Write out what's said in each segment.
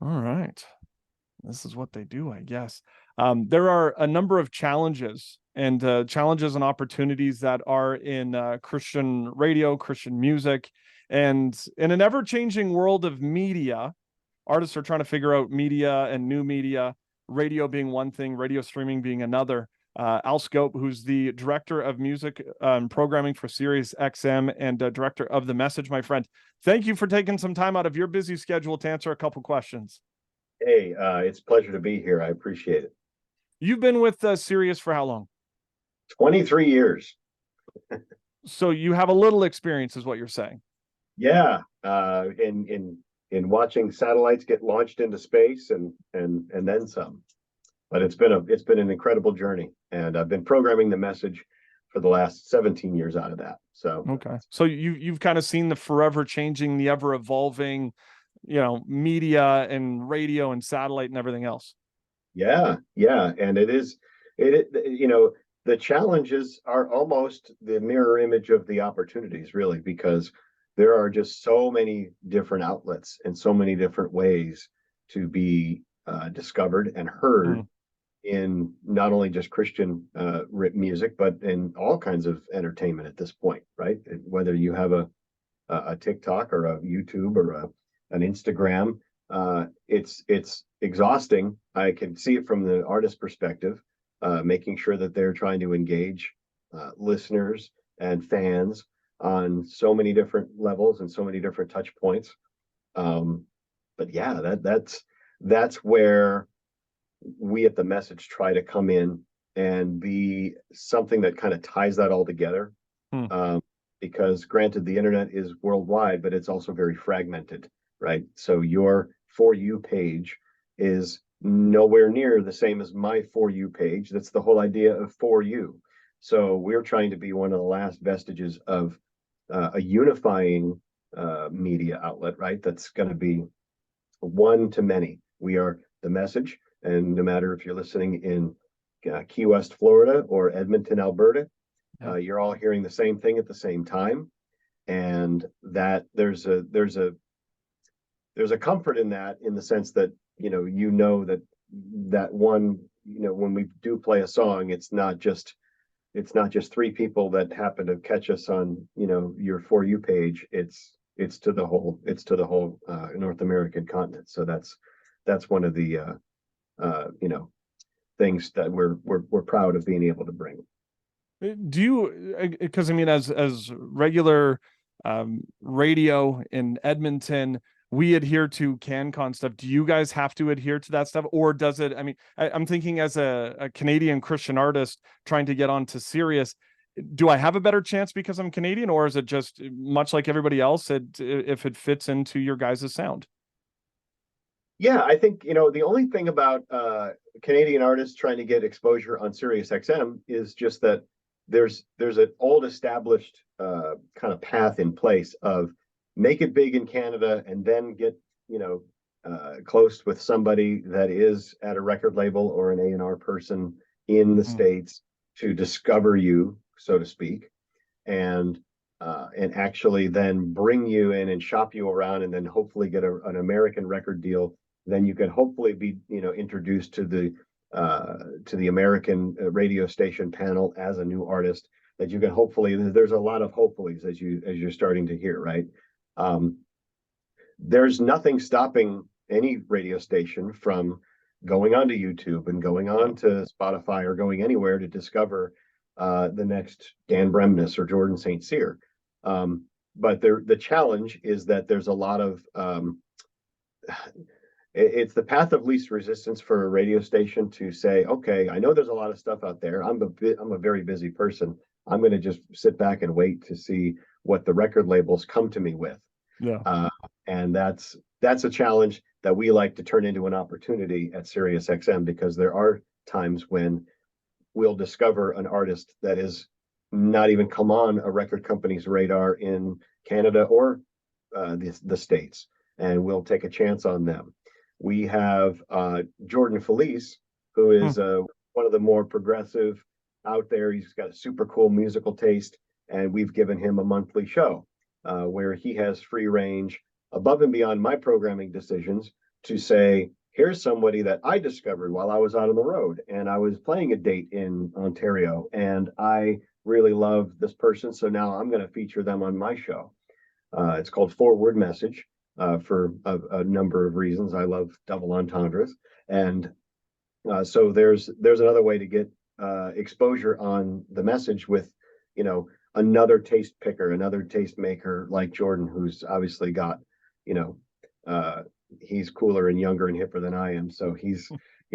All right. This is what they do, I guess. There are a number of challenges and opportunities that are in Christian radio, Christian music, and in an ever-changing world of media, artists are trying to figure out media and new media, radio being one thing, radio streaming being another. Al Skop, who's the director of music programming for SiriusXM and director of The Message, my friend, thank you for taking some time out of your busy schedule to answer a couple questions. Hey, it's a pleasure to be here. I appreciate it. You've been with Sirius for how long? 23 years. So you have a little experience, is what you're saying. Yeah, in watching satellites get launched into space and then some. But it's been an incredible journey, and I've been programming The Message for the last 17 years out of that. So okay, so you've kind of seen the forever changing, the ever evolving, media and radio and satellite and everything else. Yeah, and the challenges are almost the mirror image of the opportunities, really, because there are just so many different outlets and so many different ways to be discovered and heard in not only just Christian music, but in all kinds of entertainment at this point, right? Whether you have a TikTok or a YouTube or an Instagram, it's exhausting. I can see it from the artist perspective, making sure that they're trying to engage listeners and fans on so many different levels and so many different touch points. But yeah, that's where we at The Message try to come in and be something that kind of ties that all together. Because granted, the internet is worldwide, but it's also very fragmented, right? So your For You page is nowhere near the same as my For You page. That's the whole idea of For You. So we're trying to be one of the last vestiges of a unifying media outlet, right? That's going to be one to many. We are The Message, and no matter if you're listening in Key West, Florida, or Edmonton, Alberta, you're all hearing the same thing at the same time, and that there's a comfort in that, in the sense that that one, when we do play a song, it's not just three people that happen to catch us on your For You page. It's to the whole North American continent. So that's one of the things that we're proud of being able to bring. Do you, because I mean, as regular radio in Edmonton, we adhere to CanCon stuff. Do you guys have to adhere to that stuff, or does it? I mean, I'm thinking as a Canadian Christian artist trying to get onto Sirius, do I have a better chance because I'm Canadian, or is it just much like everybody else? If it fits into your guys' sound? Yeah, I think the only thing about Canadian artists trying to get exposure on SiriusXM is just that there's an old established kind of path in place of make it big in Canada and then get close with somebody that is at a record label or an A&R person in the States to discover you, so to speak, and actually then bring you in and shop you around, and then hopefully get an American record deal. Then you can hopefully be introduced to the American radio station panel as a new artist, that you can hopefully, there's a lot of hopefullys as you're starting to hear, right? There's nothing stopping any radio station from going onto YouTube and going on to Spotify or going anywhere to discover the next Dan Bremnes or Jordan St. Cyr. But the challenge is that there's a lot of it's the path of least resistance for a radio station to say, okay, I know there's a lot of stuff out there. I'm a very busy person. I'm going to just sit back and wait to see what the record labels come to me with. Yeah. And that's a challenge that we like to turn into an opportunity at SiriusXM, because there are times when we'll discover an artist that is not even come on a record company's radar in Canada or the States, and we'll take a chance on them. We have Jordan Felice, who is one of the more progressive out there. He's got a super cool musical taste, and we've given him a monthly show where he has free range above and beyond my programming decisions to say, here's somebody that I discovered while I was out on the road and I was playing a date in Ontario and I really love this person. So now I'm going to feature them on my show. It's called Forward Message for a number of reasons. I love double entendres. And so there's another way to get exposure on the message with, another taste picker, another taste maker like Jordan, who's obviously got, he's cooler and younger and hipper than I am. So he's,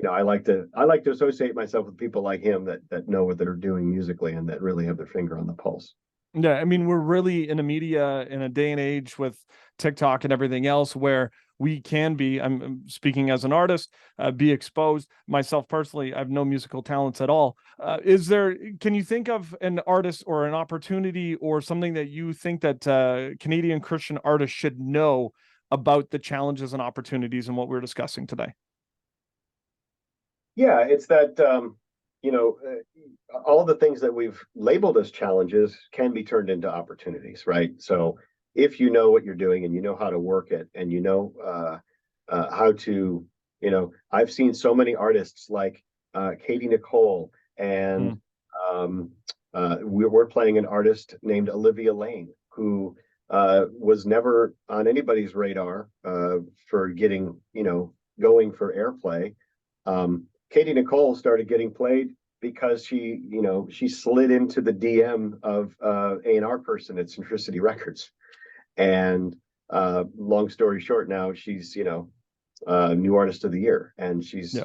I like to associate myself with people like him that know what they're doing musically and that really have their finger on the pulse. Yeah, I mean, we're really in a media in a day and age with TikTok and everything else where we can be, I'm speaking as an artist, be exposed. Myself personally, I have no musical talents at all. Can you think of an artist or an opportunity or something that you think that Canadian Christian artists should know about the challenges and opportunities and what we're discussing today? Yeah, it's that, all the things that we've labeled as challenges can be turned into opportunities, right? So if you know what you're doing and you know how to work it and you know how to, I've seen so many artists like Katie Nicole and we're playing an artist named Olivia Lane who was never on anybody's radar for getting, going for airplay. Katie Nicole started getting played because she slid into the DM of A&R person at Centricity Records. And long story short, now she's, new artist of the year. And she's,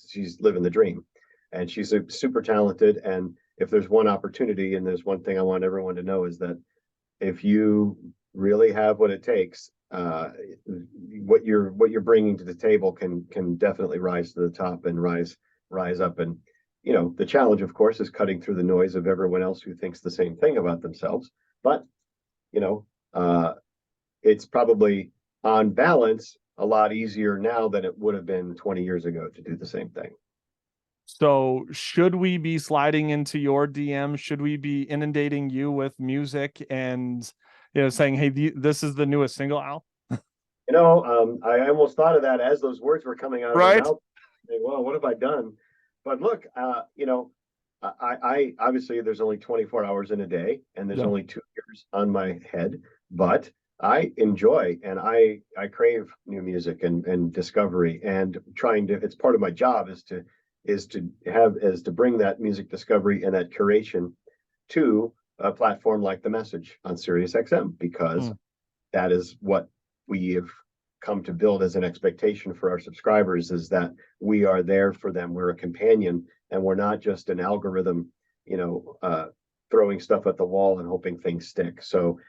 she's living the dream. And she's super talented. And if there's one opportunity, and there's one thing I want everyone to know is that if you really have what it takes, what you're bringing to the table can definitely rise to the top and rise up. And the challenge, of course, is cutting through the noise of everyone else who thinks the same thing about themselves. But it's probably on balance a lot easier now than it would have been 20 years ago to do the same thing. So should we be sliding into your DM? Should we be inundating you with music and, saying, hey, this is the newest single, Al? I almost thought of that as those words were coming out of my mouth. Well, what have I done? But look, I obviously there's only 24 hours in a day and there's only 2 years on my head, but I enjoy and I crave new music and discovery and it's part of my job is to bring that music discovery and that curation to a platform like The Message on SiriusXM, because that is what we have come to build as an expectation for our subscribers, is that we are there for them. We're a companion and we're not just an algorithm, throwing stuff at the wall and hoping things stick. So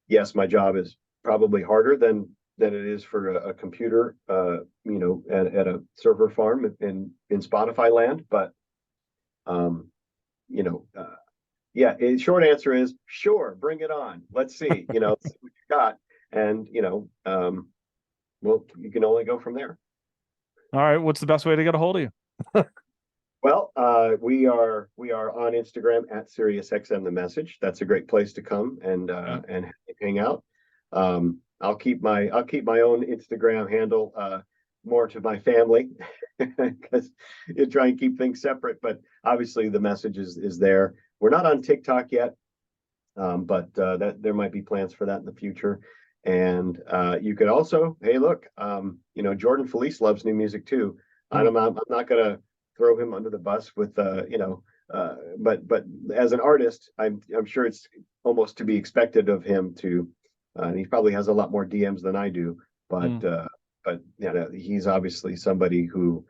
yes, my job is probably harder than it is for a computer, at a server farm in Spotify land. But, short answer is sure, bring it on. Let's see, see what you got. And, well, you can only go from there. All right. What's the best way to get a hold of you? Well, we are on Instagram at SiriusXM The Message. That's a great place to come and hang out. I'll keep my own Instagram handle more to my family because you try and keep things separate. But obviously, The Message is there. We're not on TikTok yet, but that there might be plans for that in the future. And you could also, hey, look, Jordan Felice loves new music too. I'm not gonna throw him under the bus with but as an artist, I'm sure it's almost to be expected of him to. And he probably has a lot more DMs than I do, but he's obviously somebody who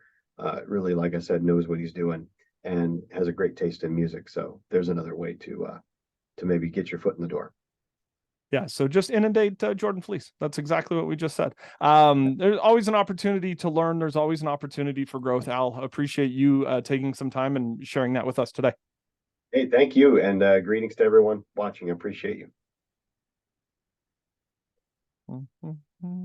really, like I said, knows what he's doing and has a great taste in music. So there's another way to maybe get your foot in the door. Yeah, so just inundate Jordan Felice. That's exactly what we just said. There's always an opportunity to learn. There's always an opportunity for growth. Al, appreciate you taking some time and sharing that with us today. Hey, thank you. And greetings to everyone watching. I appreciate you.